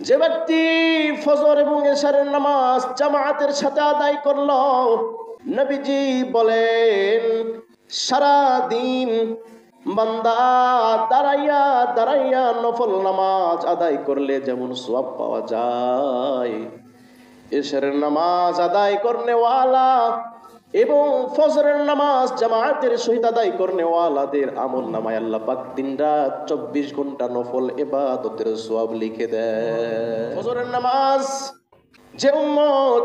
যে ব্যক্তি ফজর এবং এশারের নামাজ জামাতের সাথে আদায় করলো, নবীজি বলেন সারা দিন বান্দা দাঁড়াইয়া দাঁড়াইয়া নফল নামাজ আদায় করলে যেমন সওয়াব পাওয়া যায়, এশারের নামাজ আদায় করনে ওয়ালা এবং ফজরের নামাজ জামাতের সহিত আদায় করনে ওয়ালাদের আমল নামায় আল্লাহ পাক দিনরাত 24 ঘন্টা নফল ইবাদতের সওয়াব লিখে দেয়। ফজরের নামাজ যে উম্মত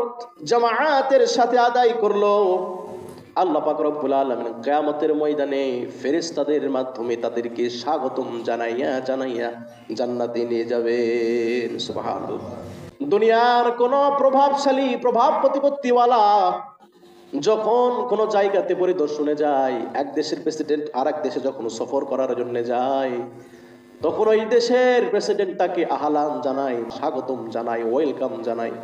জামাতের সাথে আদায় করলো, আল্লাহ পাক রব্বুল আলামিন কিয়ামতের ময়দানে ফেরেশতাদের মাধ্যমে তাদেরকে স্বাগতম জানাইয়া জানাইয়া জান্নাতে নিয়ে যাবেন। সুবহানাল্লাহ। দুনিয়ার কোন প্রভাবশালী প্রভাব প্রতিপত্তিওয়ালা যখন কোন জায়গাতে পরিদর্শনে যায়, এক দেশের প্রেসিডেন্ট আর এক দেশে যখন সফর করার জন্য যায়, তখন ওই দেশের প্রেসিডেন্ট তাকে আহলান জানায়, স্বাগতম জানায়, ওয়েলকাম জানায়।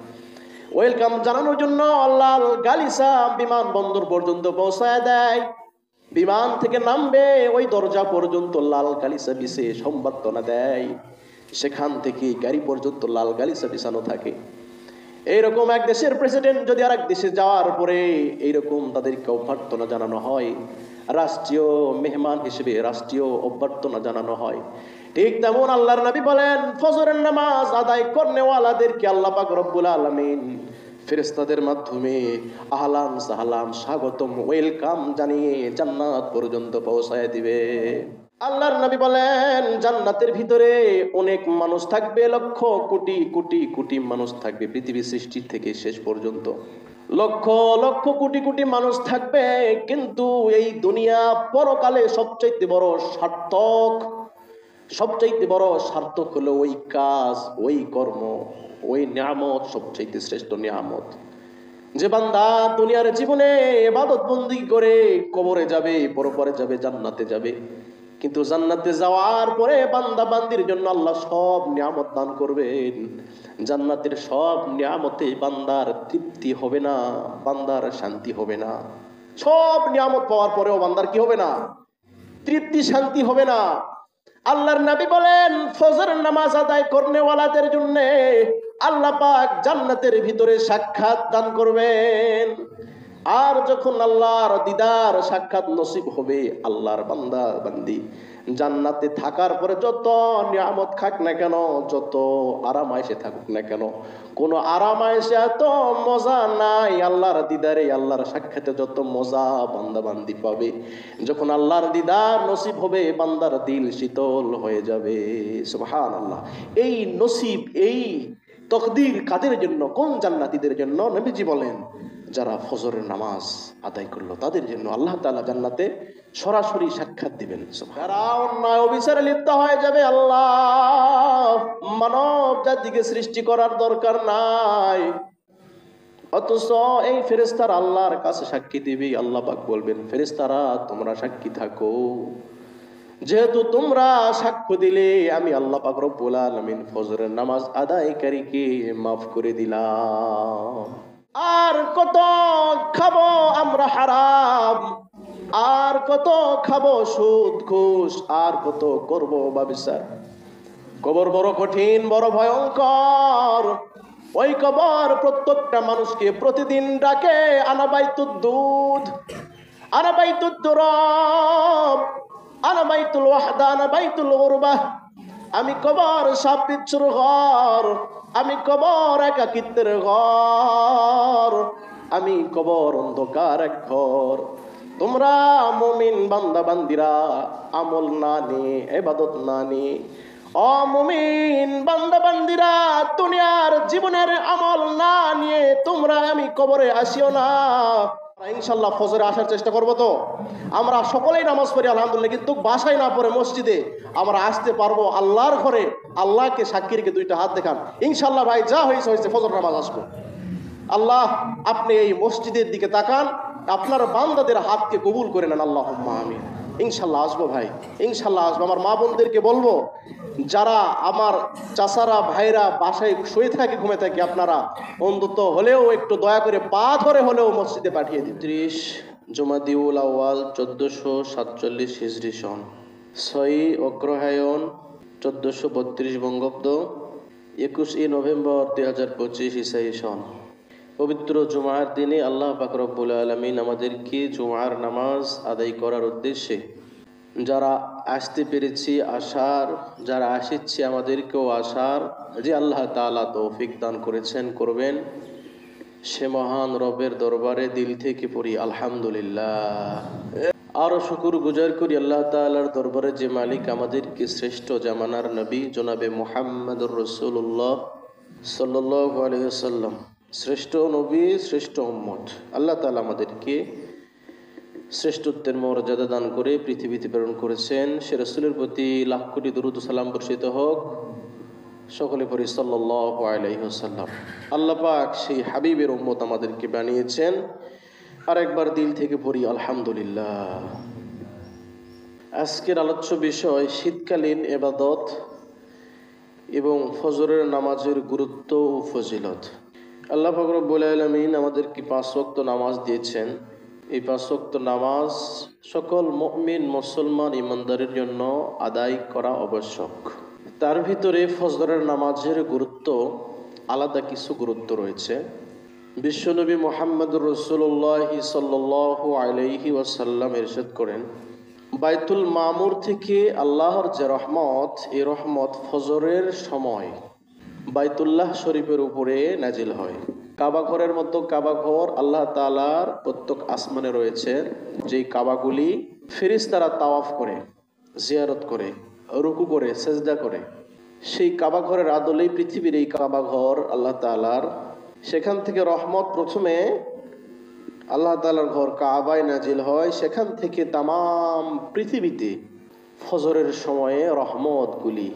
ওয়েলকাম জানানোর জন্য লাল গালিচা বিমানবন্দর পর্যন্ত পৌঁছায় দেয়। বিমান থেকে নামবে ওই দরজা পর্যন্ত লাল গালিচা বিছে সম্বর্ধনা দেয়। সেখান থেকে গাড়ি পর্যন্ত লাল গালিচা বিছানো থাকে। এইরকম এক দেশের প্রেসিডেন্ট যদি আর এক দেশে যাওয়ার পরে এইরকম তাদেরকে অভ্যর্থনা জানানো হয়, রাষ্ট্রীয় মেহমান হিসেবে রাষ্ট্রীয় অভ্যর্থনা জানানো হয়। ঠিক তেমন আল্লাহর নবী বলেন ফজরের নামাজ আদায় করনেওয়ালাদেরকে আল্লাহ পাক রব্বুল আলামিন ফেরেশতাদের মাধ্যমে আহলান সাহলান স্বাগতম ওয়েলকাম জানিয়ে জান্নাত পর্যন্ত পৌঁছায় দিবে। আল্লাহর নবী বলেন জান্নাতের ভিতরে অনেক মানুষ থাকবে, লক্ষ কোটি কোটি কোটি মানুষ থাকবে। পৃথিবী সৃষ্টির থেকে শেষ পর্যন্ত লক্ষ লক্ষ কোটি কোটি মানুষ থাকবে, কিন্তু এই দুনিয়া পরকালে সবচাইতে বড় সার্থক, সবচাইতে বড় সার্থক হলো ওই কাজ, ওই কর্ম, ওই নিয়ামত, সবচাইতে শ্রেষ্ঠ নিয়ামত যে বান্দা দুনিয়ার জীবনে ইবাদত বন্দি করে কবরে যাবে, পরপরে যাবে, জান্নাতে যাবে। কিন্তু জান্নাতে যাওয়ার পরে বান্দা বান্দির জন্য আল্লাহ সব নিয়ামত দান করবেন। জান্নাতের সব নিয়ামতে বান্দার তৃপ্তি হবে না, বান্দার শান্তি হবে না। সব নিয়ামত পাওয়ার পরেও বান্দার কি হবে না? তৃপ্তি শান্তি হবে না। আল্লাহর নবী বলেন ফজরের নামাজ আদায় করনেওয়ালাদের জন্য আল্লাহ পাক জান্নাতের ভিতরে সাক্ষাৎ দান করবেন। আর যখন আল্লাহর দিদার সাক্ষাৎ নসিব হবে, আল্লাহর বান্দা বান্দি জান্নাতে থাকার পরে যত নিয়ামত খাক না কেন, যত আরাম আয়েশে থাকুক না কেন, কোনো আরাম আয়েশে এত মজা নাই আল্লাহর দিদারে, আল্লাহর সাক্ষাতে যত মজা বান্দা বান্দি পাবে। যখন আল্লাহর দিদার নসিব হবে, বান্দার দিল শীতল হয়ে যাবে। সুবহানাল্লাহ। এই নসিব, এই তকদির কাদের জন্য? কোন জান্নাতীদের জন্য? নবীজি বলেন যারা ফজরের নামাজ আদায় করলো তাদের জন্য আল্লাহ তাআলা জান্নাতে সরাসরি সাক্ষাৎ দিবেন। যারা অন্যায় অবিচারে লিপ্ত হয়ে যাবে, আল্লাহ মানব জাতিকে সৃষ্টি করার দরকার নাই, অথচ এই ফেরেশতারা আল্লাহর কাছে সাক্ষী দিবে। আল্লাহ পাক বলবেন ফেরেশতারা তোমরা সাক্ষী থাকো, যেহেতু তোমরা সাক্ষ্য দিলে আমি আল্লাহ পাক রব্বুল আলামিন ফজরের নামাজ আদায়কারীকে মাফ করে দিলাম। আর কত খাবো আমরা হারাম, আর কত খাবো সুদ ঘুষ, আর কত করবো ব্যভিচার। কবর বড় কঠিন, বড় ভয়ঙ্কর। ওই কবর প্রত্যেকটা মানুষকে প্রতিদিন ডাকে আনা বাইতুদ দুধ, আনা বাইতুদ দুরব, আনা বাইতুল ওয়াহদা, আনা বাইতুল গুরবাহ। আমি কবর সাপ বিচ্ছুর ঘর, আমি কবর একাকিত্বের ঘর, আমি কবর অন্ধকার এক ঘর। তোমরা মুমিন বান্দা বান্দিরা আমল না নিয়ে, ইবাদত না নিয়ে, অমুমিন বান্দা বান্দিরা দুনিয়ার জীবনের আমল না নিয়ে তোমরা আমি কবরে আসিও না। ইনশাল্লাহ ফজরে আসার চেষ্টা করবো। তো আমরা সকলেই নামাজ পড়ি আলহামদুলিল্লাহ, কিন্তু বাসায় না পড়ে মসজিদে আমরা আসতে পারবো আল্লাহর ঘরে। আল্লাহকে সাক্ষী রেখে দুইটা হাত দেখান, ইনশাল্লাহ ভাই যা হয়েছে হয়েছে, ফজর নামাজ আসবো। আল্লাহ আপনি এই মসজিদের দিকে তাকান, আপনার বান্দাদের হাতকে কবুল করে নেন। আল্লাহুম্মা আমিন। ইনশাল্লাহ আসবো ভাই, ইনশাল্লাহ আসবো। আমার মা বোনদেরকে বলবো, যারা আমার চাচারা ভাইরা বাসায় শুয়ে থাকে, ঘুমে থাকে, আপনারা অন্তত হলেও একটু দয়া করে পা ধরে হলেও মসজিদে পাঠিয়ে দিন। 30 জুমাদিউল আউয়াল 1447 হিজরি সন, 6 অগ্রহায়ণ 1432 বঙ্গাব্দ, 21 নভেম্বর 2025 ইসাই সন। পবিত্র জুমার দিনে আল্লাহ পাক রব্বুল আলামিন আমাদেরকে জুমার নামাজ আদায় করার উদ্দেশ্যে যারা আসতে পেরেছি আসার, যারা আসছে আমাদেরকেও আসার যে আল্লাহ তাআলা তৌফিক দান করেছেন, করবেন, সে মহান রবের দরবারে দিল থেকে পড়ি আলহামদুলিল্লাহ। আরো শুকর গুজার করি আল্লাহ তাআলার দরবারে যে মালিক আমাদেরকে শ্রেষ্ঠ জামানার নবী জনাবে মুহাম্মদুর রাসূলুল্লাহ সাল্লাল্লাহু আলাইহি ওয়াসাল্লাম, শ্রেষ্ঠ নবী, শ্রেষ্ঠ উম্মত, আল্লাহ তাআলা আমাদেরকে শ্রেষ্ঠত্বের মর্যাদা দান করে পৃথিবীতে প্রেরণ করেছেন। সে রাসূলের প্রতি লাখ কোটি দরুদ ও সালাম বর্ষিত হোক। সকলে পড়ি সাল্লাল্লাহু আলাইহি ওয়াসাল্লাম। আল্লাহ পাক সেই হাবিবের উম্মত আমাদেরকে বানিয়েছেন। আর একবার দিল থেকে পড়ি আলহামদুলিল্লাহ। আজকের আলোচ্য বিষয় শীতকালীন ইবাদত এবং ফজরের নামাজের গুরুত্ব ও ফজিলত। আল্লাহ পাক রব্বুল আলামিন আমাদেরকে 5 ওয়াক্ত নামাজ দিয়েছেন। এই 5 ওয়াক্ত নামাজ সকল মুমিন মুসলমান ইমানদারের জন্য আদায় করা আবশ্যক। তার ভিতরে ফজরের নামাজের গুরুত্ব, আলাদা কিছু গুরুত্ব রয়েছে। বিশ্বনবী মুহাম্মদুর রাসূলুল্লাহ সাল্লাল্লাহু আলাইহি ওয়াসাল্লাম ইরশাদ করেন, বাইতুল মামুর থেকে আল্লাহর যে রহমত, এই রহমত ফজরের সময় বাইতুল্লাহ শরীফের উপরে নাজিল হয়। কাবা ঘরের মতো কাবা ঘর আল্লাহ তাআলার প্রত্যেক আসমানে রয়েছে, যেই কাবাগুলি ফেরেশতারা তাওয়াফ করে, জিয়ারত করে, রুকু করে, সেজদা করে। সেই কাবা ঘরের আদলেই পৃথিবীর এই কাবা ঘর আল্লাহ তাআলার। সেখান থেকে রহমত প্রথমে আল্লাহ তাআলার ঘর কাবায় নাজিল হয়। সেখান থেকে তামাম পৃথিবীতে ফজরের সময়ে রহমতগুলি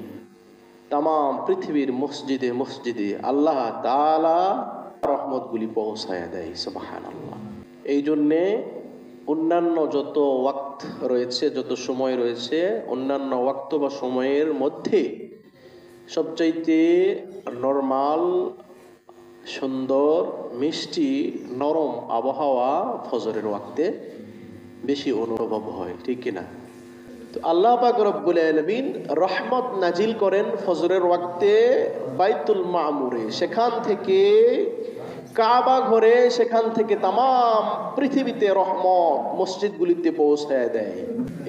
তামাম পৃথিবীর মসজিদে মসজিদে আল্লাহ তাআলা রহমতগুলি পৌঁছায়া দেয়। সুবহানাল্লাহ। এই জন্যে অন্যান্য যত ওয়াক্ত রয়েছে, যত সময় রয়েছে, অন্যান্য ওয়াক্ত বা সময়ের মধ্যে সবচাইতে নরমাল, সুন্দর, মিষ্টি, নরম আবহাওয়া ফজরের ওয়াক্তে বেশি অনুভব হয়, ঠিক কিনা? তো আল্লাহ পাক রব্বুল আলামিন রহমত নাজিল করেন ফজরের ওয়াক্তে বাইতুল মামুরে। সেখান থেকে কাবা ঘরে, সেখান থেকে তামাম পৃথিবীতে রহমত মসজিদগুলিতে পৌঁছায় দেয়।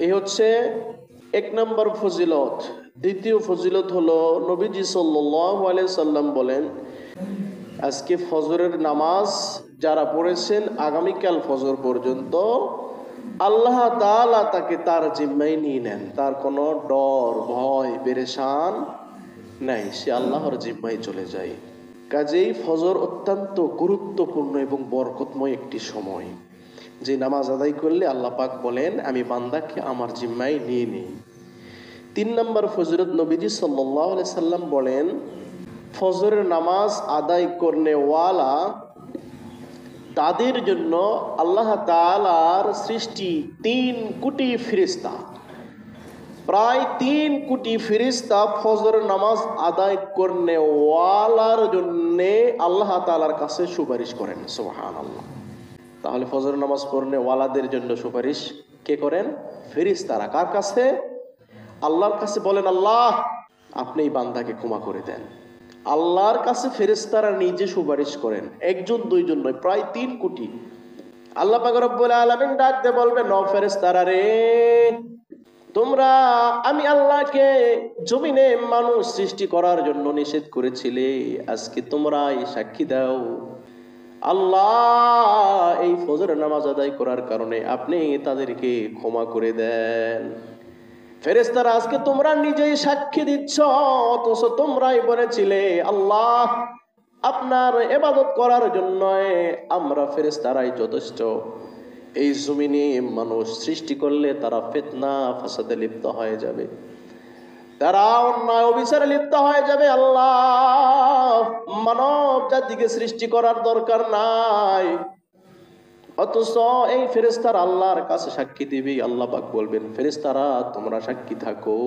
এই হচ্ছে 1 নম্বর ফজিলত। দ্বিতীয় ফজিলত হলো নবীজি সাল্লাল্লাহু আলাইহি সাল্লাম বলেন, আজকে ফজরের নামাজ যারা পড়েছেন আগামীকাল ফজর পর্যন্ত আল্লাহ তাআলা তাকে তার জিম্মায় নিয়ে নেন। তার কোনো ডর, ভয়, পেরেশান নাই, সে আল্লাহর জিম্মায় চলে যায়। কাজেই ফজর অত্যন্ত গুরুত্বপূর্ণ এবং বরকতময় একটি সময়, যে নামাজ আদায় করলে আল্লাহ পাক বলেন আমি বান্দাকে আমার জিম্মায় নিয়ে নিই। 3 নম্বর ফজিলত, নবীজি সাল্লাল্লাহু আলাইহি সাল্লাম বলেন, ফজরের নামাজ আদায় করনে ওয়ালা তাদের জন্য আল্লাহ তাআলার সৃষ্টি 3 কোটি ফেরেশতা, প্রায় 3 কোটি ফেরেশতা ফজরের নামাজ আদায় করনে ওয়ালার জন্য আল্লাহ তাআলার কাছে সুপারিশ করেন। সুবহানাল্লাহ। তাহলে ফজরের নামাজ পড়নে ওয়ালাদের জন্য সুপারিশ কে করেন? ফেরেশতারা। কার কাছে? আল্লাহর কাছে। বলেন আল্লাহ আপনি এই বান্দাকে ক্ষমা করে দেন। আল্লাহর কাছে ফেরেশতারা নিজে সুপারিশ করেন, 1 জন 2 জন নয়, প্রায় 3 কোটি। আল্লাহ পাক রব্বুল আলামিন ডাক দিয়ে বলবেন, ও ফেরেশতারা রে, তোমরা আমি আল্লাহকে জমিনে মানুষ সৃষ্টি করার জন্য নিষেধ করেছিলে, আজকে তোমরা এই সাক্ষী দাও আল্লাহ এই ফজরের নামাজ আদায় করার কারণে আপনি তাদেরকে ক্ষমা করে দেন। ফেরেশতারা আজকে তোমরা নিজেই সাক্ষী দিচ্ছ, অথচ তোমরাই বলেছিলে আল্লাহ আপনার ইবাদত করার জন্য আমরা ফেরেশতারাই যথেষ্ট। এই জমিনে মানুষ সৃষ্টি করলে তারা ফিতনা ফাসাদে লিপ্ত হয়ে যাবে, তারা অন্যায় অবিচারে লিপ্ত হয়ে যাবে। আল্লাহ মানব জাতিকে সৃষ্টি করার দরকার নাই, অথচ এই ফেরেশতারা আল্লাহর কাছে সাক্ষী দিবে। আল্লাহ পাক বলবেন, ফেরেশতারা তোমরা সাক্ষী থাকো,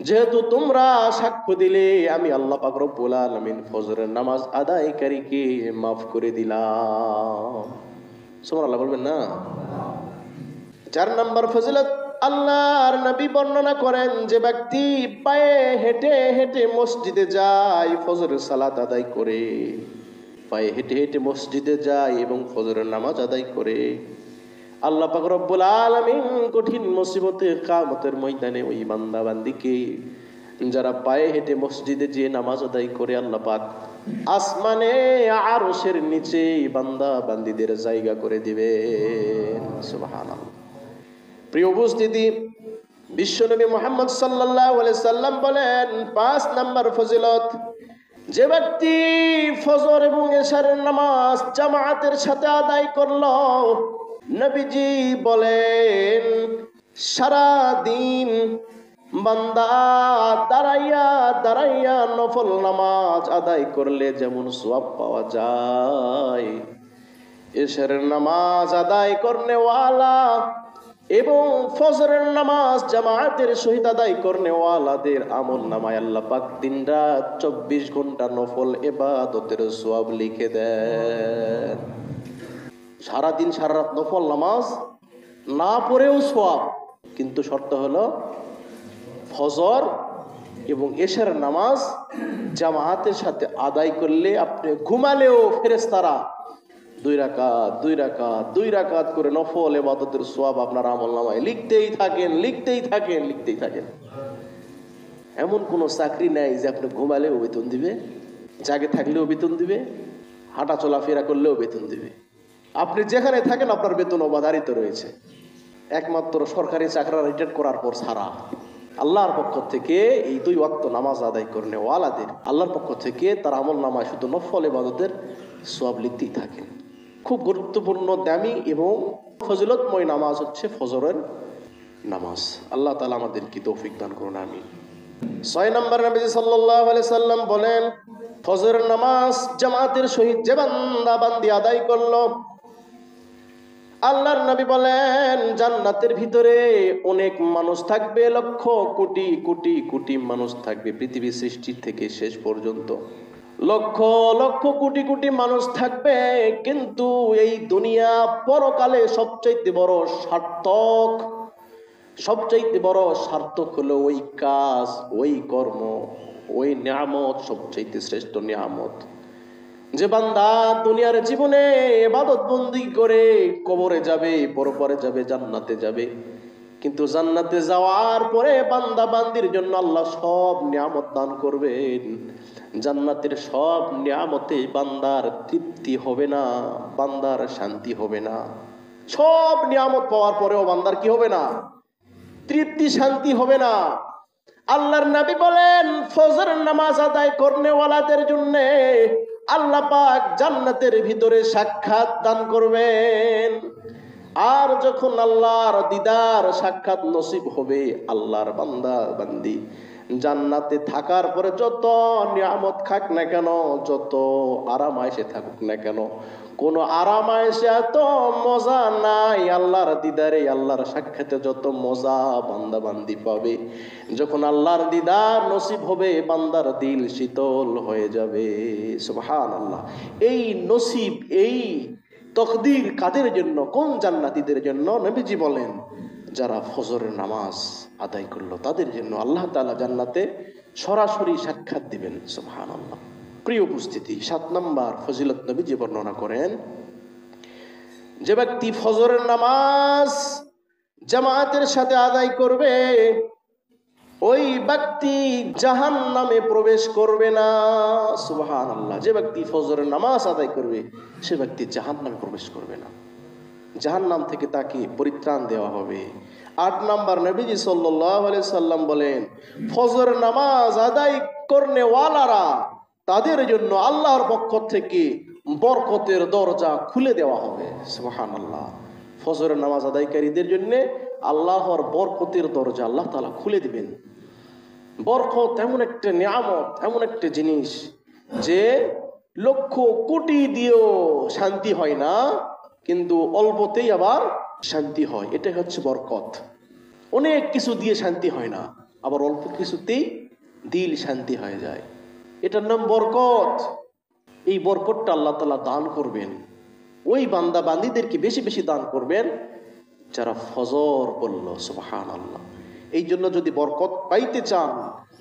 যেহেতু তোমরা সাক্ষ্য দিলে আমি আল্লাহ পাক রব্বুল আলামিন ফজরের নামাজ আদায়কারীকে মাফ করে দিলাম। সুবহানাল্লাহ বলবেন না? 4 নম্বর ফজিলত, আল্লাহর নবী বর্ণনা করেন, যে ব্যক্তি পায়ে হেঁটে হেঁটে মসজিদে যায় ফজরের সালাত আদায় করে, পায়ে হেঁটে হেঁটে মসজিদে যায় এবং ফজরের নামাজ আদায় করে, আল্লাহ পাক রব্বুল আলামিন কঠিন মুসিবতে কিয়ামতের ময়দানে ওই বান্দা বান্দিকে, যারা পায়ে হেঁটে মসজিদে যে নামাজ আদায় করে, আল্লাহ পাক আসমানে আরশের নিচে বান্দা বান্দিদের জায়গা করে দিবেন। সুবহানাল্লাহ। প্রিয় উপস্থিতি, বিশ্বনবী মুহাম্মদ সাল্লাল্লাহু আলাইহি সাল্লাম বলেন, 5 নাম্বার ফজিলত, যে ব্যক্তি ফজর এবং এশারের নামাজ জামাতের সাথে আদায় করলো, নবীজি বলেন সারা দিন বান্দা দাঁড়াইয়া দাঁড়াইয়া নফল নামাজ আদায় করলে যেমন সওয়াব পাওয়া যায়, এশারের নামাজ আদায় করনে ওয়ালা এবং ফজরের নামাজ জামাতের সহিত আদায় করনে ওয়ালাদের আমল নামায় আল্লাহ পাক দিনরাত 24 ঘন্টা নফল ইবাদতের সওয়াব লিখে দেন। সারাদিন সারা রাত নফল নামাজ না পড়েও সওয়াব, কিন্তু শর্ত হলো ফজর এবং এশার নামাজ জামাতের সাথে আদায় করলে আপনি ঘুমালেও ফেরেশতারা 2 রাকাত 2 রাকাত 2 রাকাত করে নফল ইবাদতের সওয়াব আপনার আমলনামায় লিখতেই থাকেন, লিখতেই থাকেন, লিখতেই থাকেন। এমন কোনো চাকরি নাই যে আপনি ঘুমালেও বেতন দিবে, জাগে থাকলেও বেতন দিবে, হাঁটা চলাফেরা করলেও বেতন দিবে। আপনি যেখানে থাকেন আপনার বেতন অবাধারিত রয়েছে, একমাত্র সরকারি চাকরি রিটায়ার করার পর ছাড়া। আল্লাহর পক্ষ থেকে এই 2 ওয়াক্ত নামাজ আদায় করনে ওয়ালাদের আল্লাহর পক্ষ থেকে তার আমল নামায় শুধু নফল ইবাদতের সওয়াব লিখতেই থাকেন। খুব গুরুত্বপূর্ণ, দামি এবং ফজিলতময় নামাজ হচ্ছে ফজরের নামাজ। আল্লাহ তাআলা আমাদেরকে তৌফিক দান করুন, আমিন। 6 নম্বর, নবী সাল্লাল্লাহু আলাইহি সাল্লাম বলেন, ফজরের নামাজ জামাতের সহিত যে বান্দা বান্দি আদায় করলো, আল্লাহর নবী বলেন জান্নাতের ভিতরে অনেক মানুষ থাকবে, লক্ষ কোটি কোটি কোটি মানুষ থাকবে। পৃথিবী সৃষ্টি থেকে শেষ পর্যন্ত লক্ষ লক্ষ কোটি কোটি মানুষ থাকবে, কিন্তু এই দুনিয়া পরকালে সবচাইতে বড় সার্থক, সবচাইতে বড় সার্থক হলো ওই কাজ, ওই কর্ম, ওই নিয়ামত, সবচাইতে শ্রেষ্ঠ নিয়ামত যে বান্দা দুনিয়ার জীবনে ইবাদত বন্দি করে কবরে যাবে, পরপরে যাবে, জান্নাতে যাবে। কিন্তু জান্নাতে যাওয়ার পরে বান্দা বান্দির জন্য আল্লাহ সব নিয়ামত দান করবেন। জান্নাতের সব নিয়ামতে বান্দার তৃপ্তি হবে না, বান্দার শান্তি হবে না। সব নিয়ামত পাওয়ার পরেও বান্দার কি হবে না? তৃপ্তি, শান্তি হবে না। আল্লাহর নবী বলেন ফজর নামাজ আদায় করনে ওয়ালাদের জন্য আল্লাহ পাক জান্নাতের ভিতরে সাক্ষাৎ দান করবেন। আর যখন আল্লাহর দিদার সাক্ষাৎ নসিব হবে, আল্লাহর বান্দা বান্দি জান্নাতে থাকার পরে যত নিয়ামত খাক না কেন, যত আরাম আয়েশে থাকুক না কেন, কোন আরাম আয়েশে এত মজা নাই আল্লাহর দিদারে, আল্লাহর সাক্ষাতে যত মজা বান্দা বান্দি পাবে। যখন আল্লাহর দিদার নসিব হবে, বান্দার দিল শীতল হয়ে যাবে। সুবহানাল্লাহ। এই নসিব, এই তকদির কাদের জন্য? কোন জান্নাতীদের জন্য? নবীজি বলেন যারা ফজরের নামাজ আদায় করলো তাদের জন্য আল্লাহ তাআলা জান্নাতে সরাসরি সাক্ষাৎ দিবেন। সুবহানাল্লাহ। প্রিয় উপস্থিতি, 7 নম্বর ফজিলত নবীজি বর্ণনা করেন, যে ব্যক্তি ফজরের নামাজ জামাতের সাথে আদায় করবে, ওই ব্যক্তি জাহান্নামে প্রবেশ করবে না। সুবহানাল্লাহ। যে ব্যক্তি ফজরের নামাজ আদায় করবে সে ব্যক্তি জাহান্নামে প্রবেশ করবে না, জাহান্নাম থেকে তাকে পরিত্রাণ দেওয়া হবে। 8 নম্বর, নবীজি সাল্লাল্লাহু আলাইহি সাল্লাম বলেন ফজর নামাজ আদায় করনে ওয়ালারা তাদের জন্য আল্লাহর পক্ষ থেকে বরকতের দরজা খুলে দেওয়া হবে। সুবহানাল্লাহ। ফজরের নামাজ আদায়কারীদের জন্য আল্লাহর বরকতের দরজা আল্লাহ তাআলা খুলে দিবেন। বরকত এমন একটা নিয়ামত, এমন একটা জিনিস যে লক্ষ কোটি দিয়েও শান্তি হয় না, কিন্তু অল্পতেই আবার শান্তি হয়। এটাই হচ্ছে বরকত। অনেক কিছু দিয়ে শান্তি হয় না, আবার অল্প কিছুতেই দিল শান্তি হয়ে যায়। এটার নাম বরকত। এই বরকতটা আল্লাহ তাআলা দান করবেন, ওই বান্দা বান্দীদেরকে বেশি বেশি দান করবেন যারা ফজর পড়ল, সুবহানাল্লাহ। এই জন্য যদি বরকত পাইতে চান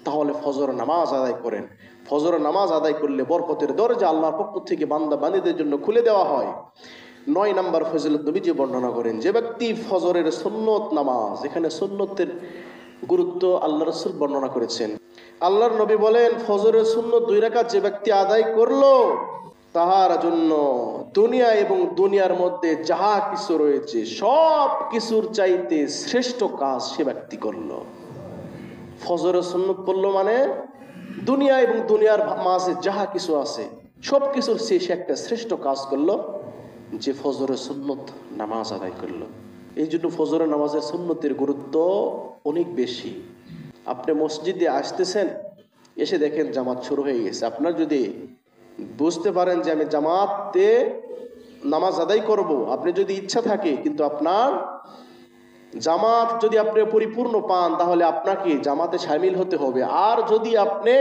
তাহলে ফজর নামাজ আদায় করেন। ফজর নামাজ আদায় করলে বরকতের দরজা আল্লাহর পক্ষ থেকে বান্দা বান্দীদের জন্য খুলে দেওয়া হয়। 9 নম্বর ফজিলত নবীজি বর্ণনা করেন, যে ব্যক্তি ফজরের সুন্নত নামাজ, এখানে সুন্নতের গুরুত্ব আল্লাহ রাসূল বর্ণনা করেছেন। আল্লাহর নবী বলেন, ফজরের সুন্নত 2 রাকাত যে ব্যক্তি আদায় করলো তাহার জন্য দুনিয়া এবং দুনিয়ার মধ্যে যাহা কিছু রয়েছে সব কিছুর চাইতে শ্রেষ্ঠ কাজ সে ব্যক্তি করলো। ফজরের সুন্নত পড়লো মানে দুনিয়া এবং দুনিয়ার মাঝে যাহা কিছু আছে সব কিছুর চেয়ে সে একটা শ্রেষ্ঠ কাজ করলো, যে ফজরের সুন্নত নামাজ আদায় করলো। এই জন্য ফজরের নামাজের সুন্নতের গুরুত্ব অনেক বেশি। আপনি মসজিদে আসতেছেন, এসে দেখেন জামাত শুরু হয়ে গেছে। আপনার যদি বুঝতে পারেন যে আমি জামাতে নামাজ আদায় করব, আপনি যদি ইচ্ছা থাকে, কিন্তু আপনার জামাত যদি আপনি পরিপূর্ণ পান তাহলে আপনাকে জামাতে শামিল হতে হবে। আর যদি আপনি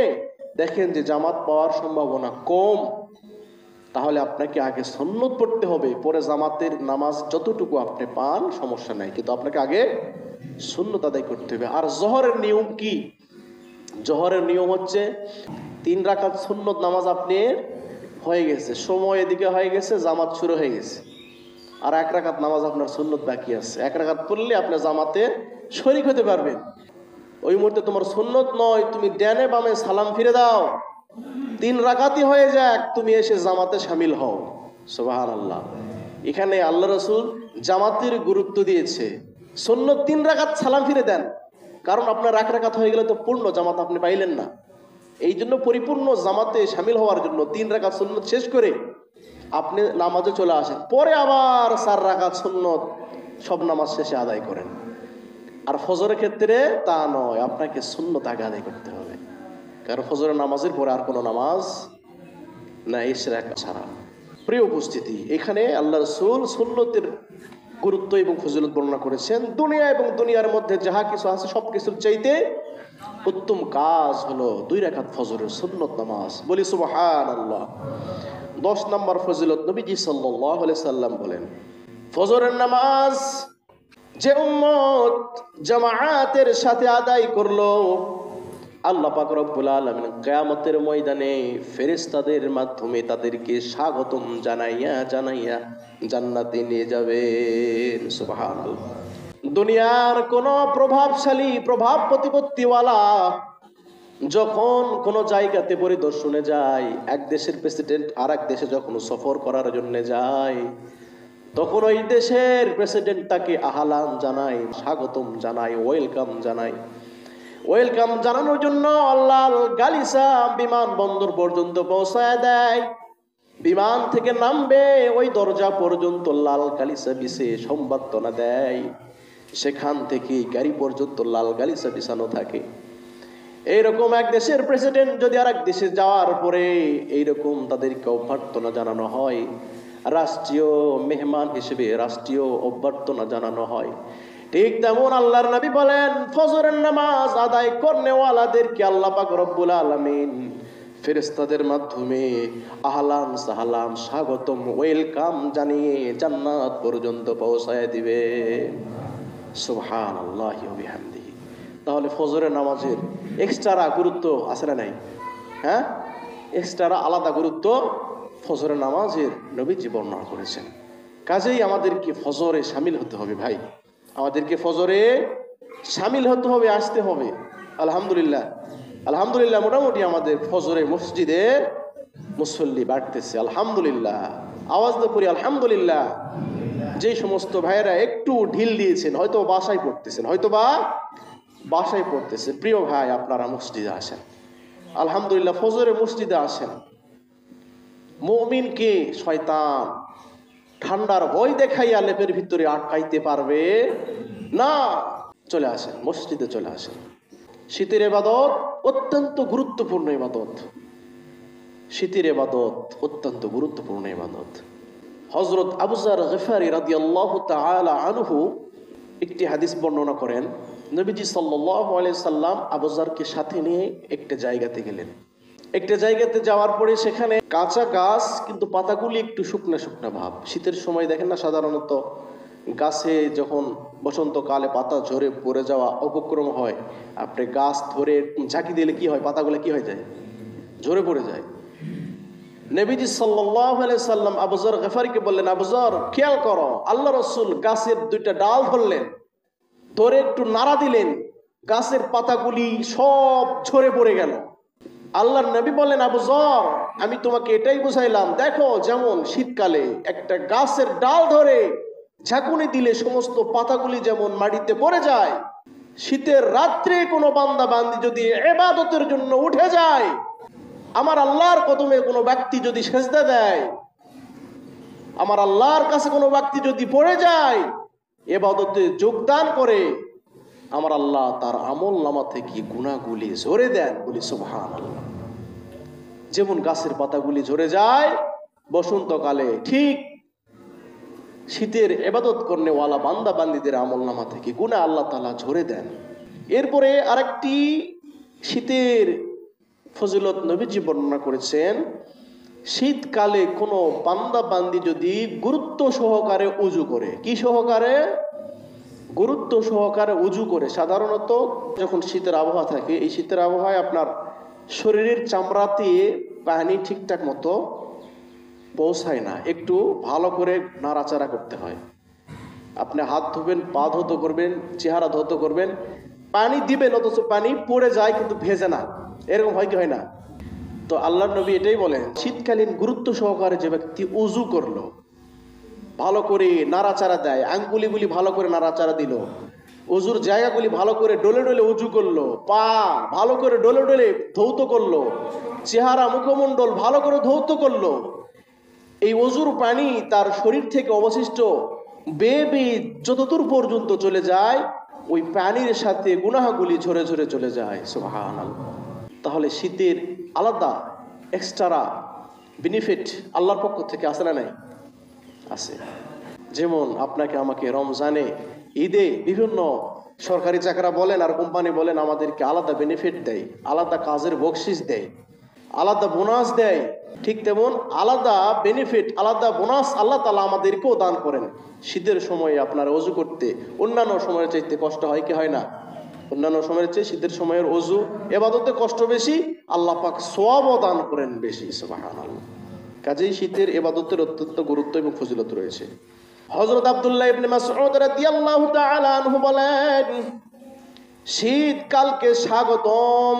দেখেন যে জামাত পাওয়ার সম্ভাবনা কম, তাহলে আপনাকে আগে সুন্নত পড়তে হবে, পরে জামাতের নামাজ যতটুকু আপনি পান সমস্যা নাই, কিন্তু আপনাকে আগে সুন্নত আদায় করতে হবে। আর জোহরের নিয়ম কি? জোহরের নিয়ম হচ্ছে 3 রাকাত সুন্নত নামাজ আপনি হয়ে গেছে, সময় এদিকে হয়ে গেছে, জামাত শুরু হয়ে গেছে, আর 1 রাকাত নামাজ আপনার সুন্নত বাকি আছে। 1 রাকাত পড়লে আপনি জামাতে শরীক হতে পারবেন। ওই মুহূর্তে তোমার সুন্নত নয়, তুমি ডানে বামে সালাম ফিরে দাও, 3 রাকাতই হয়ে যাক, তুমি এসে জামাতে শামিল হও। সুবহানাল্লাহ। এখানে আল্লাহ রাসূল জামাতের গুরুত্ব দিয়েছে। সুন্নত 3 রাকাত সালাম ফিরে দেন, কারণ আপনার 1 রাকাত হয়ে গেলে তো পূর্ণ জামাত আপনি পাইলেন না। এই জন্য পরিপূর্ণ জামাতে শামিল হওয়ার জন্য 3 রাকাত সুন্নত শেষ করে আপনি নামাজে চলে আসেন, পরে আবার 4 রাকাত সুন্নত সব নামাজ শেষে আদায় করেন। আর ফজরের ক্ষেত্রে তা নয়, আপনাকে সুন্নত আগে আদায় করতে হবে, কারণ ফজরের নামাজের পরে আর কোনো নামাজ না ইশরাক ছাড়া। প্রিয় উপস্থিতি, এখানে আল্লাহ রাসূল সুন্নতের গুরুত্ব এবং ফজিলত বর্ণনা করেছেন। দুনিয়া এবং দুনিয়ার মধ্যে যাহা কিছু আছে সব কিছুর চাইতে উত্তম কাজ হলো 2 রাকাত ফজরের সুন্নত নামাজ। বলি সুবহানাল্লাহ। 10 নম্বর ফজিলত নবীজি সাল্লাল্লাহু আলাইহি সাল্লাম বলেন, ফজরের নামাজ যে উম্মত জামাআতের সাথে আদায় করলো, আল্লাহ পাক রব্বুল আলামিন কিয়ামতের ময়দানে ফেরেশতাদের মাধ্যমে তাদেরকে স্বাগতম জানাইয়া জানাইয়া জান্নাতে নিয়ে যাবেন। সুবহানাল্লাহ। দুনিয়ার কোন প্রভাবশালী প্রভাব প্রতিপত্তিওয়ালা যখন কোন জায়গাতে পরিদর্শনে যায়, এক দেশের প্রেসিডেন্ট আর এক দেশে যখন সফর করার জন্য যায়, তখন ওই দেশের প্রেসিডেন্ট তাকে আহলান জানায়, স্বাগতম জানায়, ওয়েলকাম জানায়। ওয়েলকাম জানানোর জন্য লাল গালিচা বিমানবন্দর পর্যন্ত পৌঁছায় দেয়। বিমান থেকে নামবে, ওই দরজা পর্যন্ত লাল গালিচা বিছে সংবর্ধনা দেয়। সেখান থেকে গাড়ি পর্যন্ত লাল গালিচা বিছানো থাকে। এইরকম এক দেশের প্রেসিডেন্ট যদি আর এক দেশে যাওয়ার পরে এইরকম তাদেরকে অভ্যর্থনা জানানো হয়, রাষ্ট্রীয় মেহমান হিসেবে রাষ্ট্রীয় অভ্যর্থনা জানানো হয়। ঠিক তেমন আল্লাহর নবী বলেন, ফজরের নামাজ আদায় করনেওয়ালাদেরকে আল্লাহ পাক রব্বুল আলামিন ফেরেশতাদের মাধ্যমে আহলান সাহলান স্বাগতম ওয়েলকাম জানিয়ে জান্নাত পর্যন্ত পৌঁছায় দিবে। সুবহানাল্লাহি ওয়া বিহামদিহি। তাহলে ফজরের নামাজের এক্সট্রা গুরুত্ব আছে না নাই? হ্যাঁ, এক্সট্রা আলাদা গুরুত্ব ফজরের নামাজের নবীজি বর্ণনা করেছেন। কাজেই আমাদেরকে ফজরে শামিল হতে হবে ভাই, আমাদেরকে ফজরে শামিল হতে হবে, আসতে হবে। আলহামদুলিল্লাহ, আলহামদুলিল্লাহ, মোটামুটি আমাদের ফজরে মসজিদে মুসল্লি বাড়তেছে। আলহামদুলিল্লাহ, আওয়াজ তো করি আলহামদুলিল্লাহ। যে সমস্ত ভাইয়েরা একটু ঢিল দিয়েছেন, হয়তো বাসায় পড়তেছেন, হয়তো বা বাসায় পড়তেছে, প্রিয় ভাই আপনারা মসজিদে আসেন। আলহামদুলিল্লাহ, ফজরে মসজিদে আসেন। মুমিনকে শয়তান ঠান্ডার ভয় দেখাইয়া লেপের ভিতরে আটকাইতে পারবে না। চলে আসেন, মসজিদে চলে আসেন। শীতের ইবাদত অত্যন্ত গুরুত্বপূর্ণ ইবাদত। শীতের ইবাদত অত্যন্ত গুরুত্বপূর্ণ ইবাদত। হযরত আবু যর গফারি রাদিয়াল্লাহু তাআলা আনহু একটি হাদিস বর্ণনা করেন। নবীজি সাল্লাল্লাহু আলাইহি সাল্লাম আবু যরকে সাথে নিয়ে একটা জায়গাতে গেলেন। একটা জায়গাতে যাওয়ার পরে সেখানে কাঁচা গাছ, কিন্তু পাতাগুলি একটু শুকনা শুকনা ভাব। শীতের সময় দেখেন না সাধারণত গাছে যখন বসন্তকালে পাতা ঝরে পড়ে যাওয়া উপক্রম হয়, আপনি গাছ ধরে ঝাঁকি দিলে কি হয়? পাতাগুলো কি হয়ে যায়? ঝরে পড়ে যায়। নবীজি সাল্লাল্লাহু আলাইহি সাল্লাম আবু যর গফারীকে বললেন, আবু যর খেয়াল করো, আল্লাহ রাসূল গাছের দুইটা ডাল ধরলেন, ধরে একটু নাড়া দিলেন, গাছের পাতাগুলি সব ঝরে পড়ে গেল। আল্লাহর নবী বলেন, আবু যর আমি তোমাকে এটাই বুঝাইলাম, দেখো যেমন শীতকালে একটা গাছের ডাল ধরে ঝাঁকুনি দিলে সমস্ত পাতাগুলি যেমন মাটিতে পড়ে যায়, শীতের রাত্রে কোনো বান্দা বান্দি যদি ইবাদতের জন্য উঠে যায়, আমার আল্লাহর কদমে কোনো ব্যক্তি যদি সেজদা দেয়, আমার আল্লাহর কাছে কোনো ব্যক্তি যদি পড়ে যায়, ইবাদতে যোগদান করে, আমার আল্লাহ তার আমল নামা থেকে গুনাহগুলি ঝরে দেন। বলি সুবহানাল্লাহ। যেমন গাছের পাতাগুলি ঝরে যায় বসন্তকালে, ঠিক শীতের ইবাদত করনেওয়ালা বান্দা বান্দীদের আমল নামা থেকে গুনাহ আল্লাহ তাআলা ঝরে দেন। এরপরে আরেকটি শীতের ফজিলত নবীজি বর্ণনা করেছেন, শীতকালে কোনো বান্দা বান্দি যদি গুরুত্ব সহকারে উজু করে, কি সহকারে? গুরুত্ব সহকারে উজু করে। সাধারণত যখন শীতের আবহাওয়া থাকে, এই শীতের আবহাওয়ায় আপনার শরীরের চামড়াতে পানি ঠিকঠাক মতো পৌঁছায় না, একটু ভালো করে নাড়াচাড়া করতে হয়। আপনি হাত ধুবেন, পা ধৌত করবেন, চেহারা ধৌত করবেন, পানি দিবেন, অথচ পানি পড়ে যায় কিন্তু ভেজে না, এরকম হয় কি হয় না? তো আল্লাহর নবী এটাই বলেন, শীতকালীন গুরুত্ব সহকারে যে ব্যক্তি উজু করলো, ভালো করে নাড়াচাড়া দেয়, আঙ্গুলিগুলি ভালো করে নাড়াচাড়া দিল, উজুর জায়গাগুলি ভালো করে ডলে ডলে উজু করলো, পা ভালো করে ডলে ডলে ধৌত করলো, চেহারা মুখমণ্ডল ভালো করে ধৌত করলো, এই অজুর পানি তার শরীর থেকে অবশিষ্ট বেয়ে বেয়ে যতদূর পর্যন্ত চলে যায়, ওই পানির সাথে গুনাহগুলি ঝরে ঝরে চলে যায়। সুবহানাল্লাহ। তাহলে শীতের আলাদা এক্সট্রা বেনিফিট আল্লাহর পক্ষ থেকে আছে না নাই? আছে। যেমন আপনাকে আমাকে রমজানে, ঈদে বিভিন্ন সরকারি চাকরা বলেন আর কোম্পানি বলেন আমাদেরকে আলাদা বেনিফিট দেয়, আলাদা কাজের বকশিস দেয়, আলাদা বোনাস দেয়, ঠিক তেমন আলাদা বেনিফিট, আলাদা বোনাস আল্লাহ তাআলা আমাদেরকেও দান করেন। শীতের সময়ে আপনার ওযু করতে অন্যান্য সময়ের চাইতে কষ্ট হয় কি হয় না? অন্যান্য সময়ের চেয়ে শীতের সময়ের ওযু ইবাদতে কষ্ট বেশি, আল্লাহ পাক সওয়াবও দান করেন বেশি। সুবহানাল্লাহ। কাজেই শীতের ইবাদতের অত্যন্ত গুরুত্ব এবং ফজিলত রয়েছে। হযরত আব্দুল্লাহ ইবনে মাসউদ রাদিয়াল্লাহু তাআলা আনহু বলেন, শীতকালকে স্বাগতম।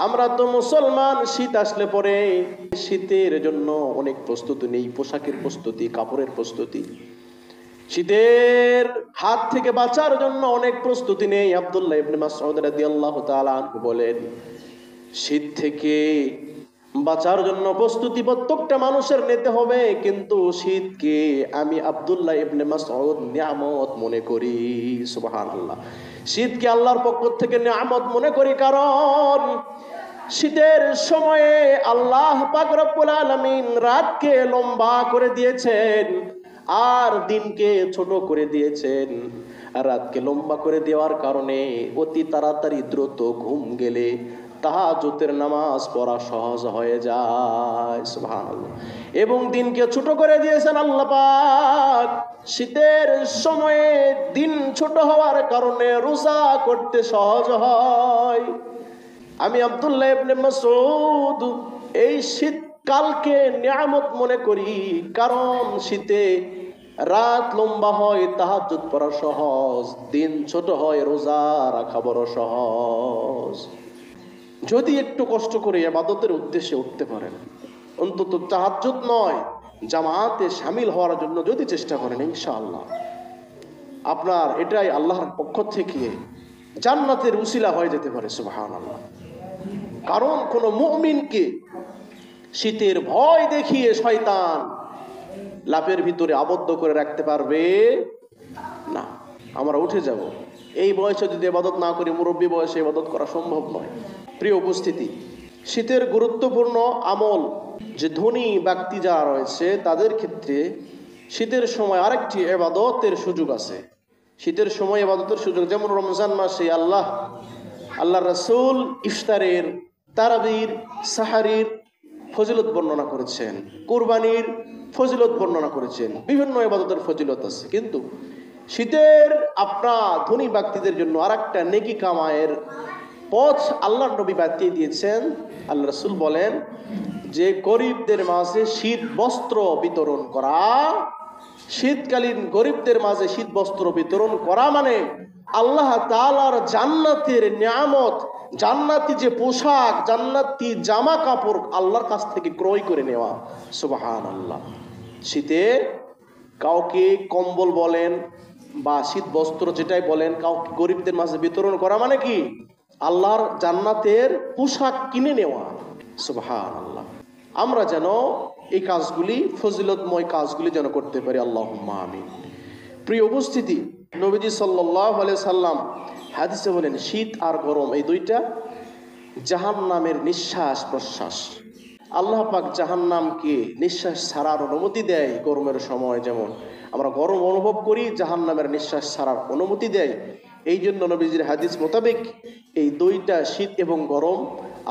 আমরা তো মুসলমান, শীত আসলে পরে শীতের জন্য অনেক প্রস্তুতি নেই, পোশাকের প্রস্তুতি, কাপড়ের প্রস্তুতি, শীতের হাত থেকে বাঁচার জন্য অনেক প্রস্তুতি নেই। আব্দুল্লাহ ইবনে মাসউদ রাদিয়াল্লাহু তাআলা আনহু বলেন, শীত থেকে বাঁচার জন্য প্রস্তুতি প্রত্যেকটা মানুষের নিতে হবে, কিন্তু শীতকে আমি আব্দুল্লাহ ইবনে মাসউদ নিয়ামত মনে করি। সুবহানাল্লাহ। শীতকে আল্লাহর পক্ষ থেকে নিয়ামত মনে করি, কারণ শীতের সময়ে আল্লাহ পাক রব্বুল আলামিন রাতকে লম্বা করে দিয়েছেন আর দিনকে ছোট করে দিয়েছেন। রাতকে লম্বা করে দেওয়ার কারণে অতি তাড়াতাড়ি দ্রুত ঘুম গেলে তাহাজ্জুদের নামাজ পড়া সহজ হয়ে যায়। সুবহানাল্লাহ। এবং দিনকে ছোট করে দিয়েছেন আল্লাহ পাক। শীতের সময়ে দিন ছোট হওয়ার কারণে রোজা করতে সহজ হয়। আমি আব্দুল্লাহ ইবনে মাসউদ এই শীতকালকে নিয়ামত মনে করি, কারণ শীতে রাত লম্বা হয়, তাহাজ্জুদ পড়া সহজ, দিন ছোট হয়, রোজা রাখা বড় সহজ। যদি একটু কষ্ট করে ইবাদতের উদ্দেশ্যে উঠতে পারেন, অন্তত তাহাজ্জুদ নয় জামাতে শামিল হওয়ার জন্য যদি চেষ্টা করেন, ইনশাআল্লাহ আপনার এটাই আল্লাহর পক্ষ থেকে জান্নাতের উসিলা হয়ে যেতে পারে। সুবহানাল্লাহ। কারণ কোন মুমিনকে শীতের ভয় দেখিয়ে শয়তান লাফের ভিতরে আবদ্ধ করে রাখতে পারবে না। আমরা উঠে যাব, এই বয়সে যদি ইবাদত না করি, মুরব্বী বয়সে ইবাদত করা সম্ভব নয়। প্রিয় উপস্থিতি, শীতের গুরুত্বপূর্ণ আমল, যে ধনী ব্যক্তি যারা রয়েছে তাদের ক্ষেত্রে শীতের সময় আরেকটি ইবাদতের সুযোগ আছে। শীতের সময় ইবাদতের সুযোগ, যেমন রমজান মাসে আল্লাহ রাসূল ইফতারের, তারাবির, সাহারির ফজিলত বর্ণনা করেছেন, কুরবানির ফজিলত বর্ণনা করেছেন, বিভিন্ন ইবাদতের ফজিলত আছে, কিন্তু শীতের আপনার ধনী ব্যক্তিদের জন্য আর একটা নেকি কামায়ের পথ আল্লাহর নবী বাতিয়ে দিয়েছেন। আল্লাহ রাসূল বলেন যে গরিবদের মাঝে শীত বস্ত্র বিতরণ করা, শীতকালীন গরিবদের মাঝে শীত বস্ত্র বিতরণ করা মানে আল্লাহ তাআলার জান্নাতের নিয়ামত, জান্নাতি যে পোশাক, জান্নাতি জামা কাপড় আল্লাহর কাছ থেকে ক্রয় করে নেওয়া। সুবহানাল্লাহ। শীতে কাউকে কম্বল বলেন বা শীত বস্ত্র যেটাই বলেন, কাউকে গরিবদের মাঝে বিতরণ করা মানে কি আল্লাহর জান্নাতের পোশাক কিনে নেওয়া। সুবহানাল্লাহ। আমরা যেন এই কাজগুলি, ফজিলতময় কাজগুলি যেন করতে পারি, আল্লাহুম্মা আমিন। প্রিয় উপস্থিতি, নবীজি সাল্লাল্লাহু আলাইহি সাল্লাম হাদিসে বলেন শীত আর গরম এই দুইটা জাহান্নামের নিঃশ্বাস প্রশ্বাস। আল্লাহ পাক জাহান্নামকে নিঃশ্বাস ছাড়ার অনুমতি দেয় গরমের সময়, যেমন আমরা গরম অনুভব করি, জাহান্নামের নিঃশ্বাস ছাড়ার অনুমতি দেয়। এই জন্য নবীজির হাদিস মোতাবেক এই দুইটা শীত এবং গরম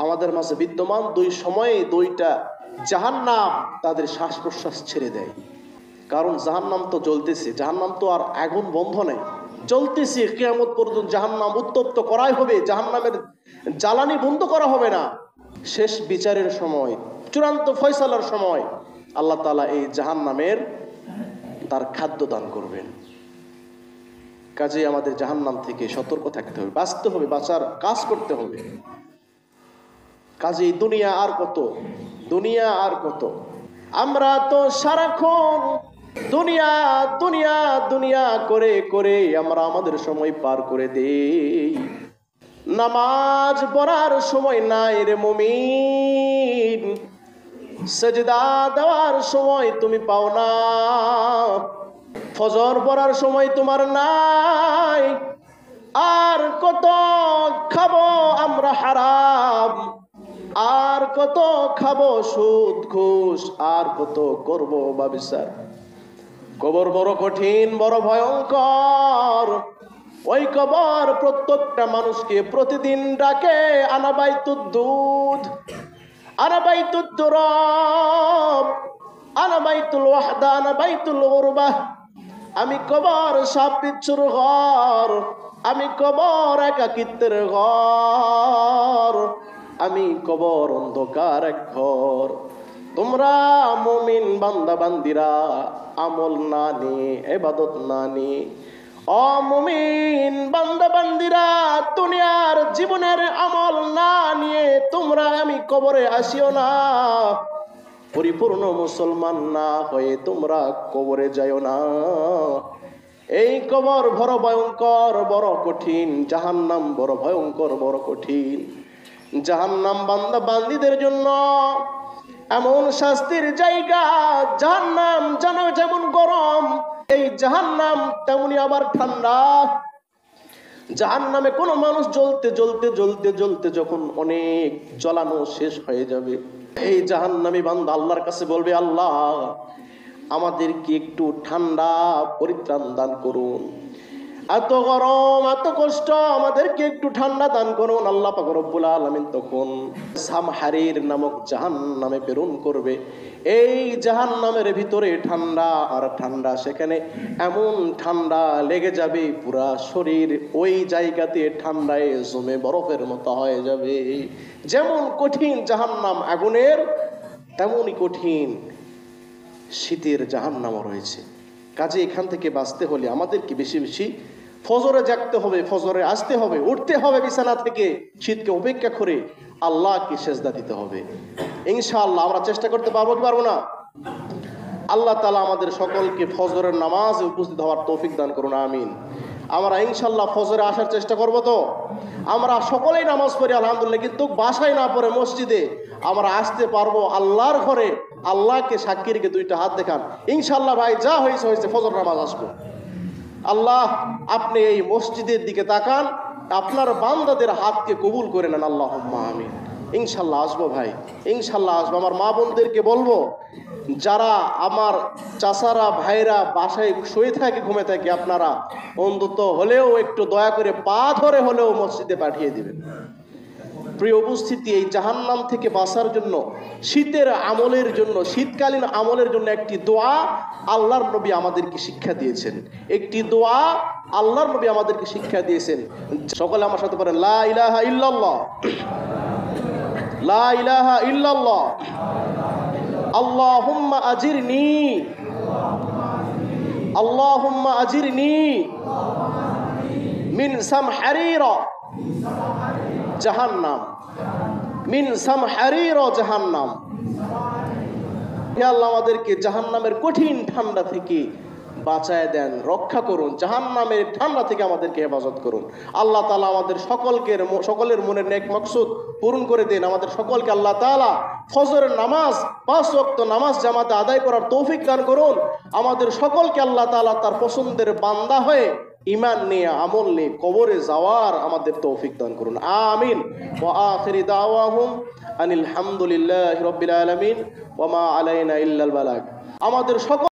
আমাদের মাঝে বিদ্যমান, দুই সময়ে দুইটা জাহান্নাম তাদের শ্বাস প্রশ্বাস ছেড়ে দেয়। কারণ জাহান্নাম তো জ্বলতেছে, জাহান্নাম তো আর আগুন বন্ধ নেই, জ্বলতেছে, কিয়ামত পর্যন্ত জাহান্নাম উত্তপ্ত করাই হবে, জাহান্নামের জ্বালানি বন্ধ করা হবে না। শেষ বিচারের সময়, চূড়ান্ত ফয়সালার সময় আল্লাহ তাআলা এই জাহান্নামের তার খাদ্য দান করবেন। কাজেই আমাদের জাহান্নাম থেকে সতর্ক থাকতে হবে, বাঁচতে হবে, বাঁচার কাজ করতে হবে। কাজেই দুনিয়া আর কত, দুনিয়া আর কত, আমরা তো সারাক্ষণ দুনিয়া দুনিয়া দুনিয়া করে করে আমরা আমাদের সময় পার করে দেই। নামাজ পড়ার সময় নাই রে মুমিন, সেজদা দেওয়ার সময় তুমি পাও না, ফজর পড়ার সময় তোমার নাই। আর কত খাবো আমরা হারাম, আর কত খাবো সুদ ঘুষ, আর কত করবো ব্যভিচার। কবর বড় কঠিন, বড় ভয়ঙ্কর। ওই কবর প্রত্যেকটা মানুষকে প্রতিদিন ডাকে, আনা বাইতুদ দুধ, আনা বাইতুদ তুরাব, আনা বাইতুল ওয়াহদা, আনা বাইতুল গুরবাহ। আমি কবর সাপ বিচ্ছুর ঘর, আমি কবর একাকিত্বের ঘর, আমি কবর অন্ধকার এক ঘর। তোমরা মুমিন বান্দা বান্দিরা আমল না নিয়ে, ইবাদত না নিয়ে, অমুমিন বান্দা বান্দিরা দুনিয়ার জীবনের আমল না নিয়ে তোমরা আমি কবরে আসিও না। পরিপূর্ণ মুসলমান না হয়ে তোমরা কবরে যাইও না। এই কবর বড় ভয়ঙ্কর, বড় কঠিন, জাহান্নাম বড় ভয়ঙ্কর, বড় কঠিন। জাহান্নাম বান্দা বান্দীদের জন্য এমন শাস্তির জায়গা, জাহান্নাম যেমন গরম, এই জাহান্নাম তেমনি আবার ঠান্ডা। জাহান্নামে কোনো মানুষ জ্বলতে জ্বলতে জ্বলতে জ্বলতে যখন অনেক জ্বলানো শেষ হয়ে যাবে, এই জাহান্নামী বান্দা আল্লাহর কাছে বলবে, আল্লাহ আমাদেরকে একটু ঠান্ডা পরিত্রাণ দান করুন, এত গরম এত কষ্ট, আমাদেরকে একটু ঠান্ডা দান করুন। আল্লাহ পাক রব্বুল আলামিন তখন সামহারির নামক জাহান্নামে প্রেরণ করবে। এই জাহান্নামের ভিতরে ঠান্ডা আর ঠান্ডা, সেখানে এমন ঠান্ডা লেগে যাবে পুরা শরীর ওই জায়গাতে ঠান্ডায় জমে বরফের মতো হয়ে যাবে। যেমন কঠিন জাহান্নাম আগুনের, তেমনই কঠিন শীতের জাহান্নামও রয়েছে। কাজে এখান থেকে বাঁচতে হলে আমাদেরকে বেশি বেশি ফজরে জাগতে হবে, ফজরে আসতে হবে, উঠতে হবে বিছানা থেকে, শীতকে উপেক্ষা করে আল্লাহকে সেজদা দিতে হবে। ইনশাআল্লাহ আমরা চেষ্টা করতে পারবো কি পারবো না? আল্লাহ তাআলা আমাদের সকলকে ফজরের নামাজে উপস্থিত হওয়ার তৌফিক দান করুন, আমিন। আমরা ইনশাআল্লাহ ফজরে আসার চেষ্টা করব। তো আমরা সকলেই নামাজ পড়ি আলহামদুলিল্লাহ, কিন্তু বাসায় না পড়ে মসজিদে আমরা আসতে পারবো আল্লাহর ঘরে। আল্লাহকে সাক্ষী রেখে দুইটা হাত দেখান, ইনশাআল্লাহ ভাই যা হয়েছে হয়েছে, ফজর নামাজ আসবো। আল্লাহ আপনি এই মসজিদের দিকে তাকান, আপনার বান্দাদের হাতকে কবুল করে নেন, আল্লাহুম্মা আমিন। ইনশাআল্লাহ আসবো ভাই, ইনশাআল্লাহ আসবো। আমার মা বোনদেরকে বলবো, যারা আমার চাচারা ভাইরা বাসায় শুয়ে থাকে, ঘুমে থাকে, আপনারা অন্তত হলেও একটু দয়া করে পা ধরে হলেও মসজিদে পাঠিয়ে দিবেন। প্রিয় উপস্থিতি, এই জাহান্নাম থেকে বাঁচার জন্য শীতের আমলের জন্য, শীতকালীন আমলের জন্য একটি দোয়া আল্লাহর নবী আমাদেরকে শিক্ষা দিয়েছেন। একটি দোয়া আল্লাহর নবী আমাদেরকে শিক্ষা দিয়েছেন। সকলে আমার সাথে বলেন, লা ইলাহা ইল্লাল্লাহ, লা ইলাহা ইল্লাল্লাহ, আল্লাহুম্মা আজিরনি, আল্লাহুম্মা আজিরনি মিন সামহারিরা জাহান্নাম, মিন সামহারিরা জাহান্নাম। হে আল্লাহ, আমাদেরকে জাহান্নামের কঠিন ঠান্ডা থেকে বাঁচায় দেন, রক্ষা করুন, জাহান্নামের ঠান্ডা থেকে আমাদেরকে হেফাজত করুন। আল্লাহ তাআলা আমাদের সকলের মনের নেক মাকসুদ পূরণ করে দেন। আমাদের সকলকে আল্লাহ তাআলা ফজরের নামাজ 5 ওয়াক্ত নামাজ জামাতে আদায় করার তৌফিক দান করুন। আমাদের সকলকে আল্লাহ তাআলা তার পছন্দের বান্দা হয়ে ঈমান নিয়ে আমল নিয়ে কবরে যাওয়ার আমাদের তৌফিক দান করুন। আমিন। ওয়া আখিরি দাওয়াহুম আনিল হামদুলিল্লাহি রাব্বিল আলামিন ওয়া মা আলাইনা ইল্লাল বালাগ। আমাদের সকল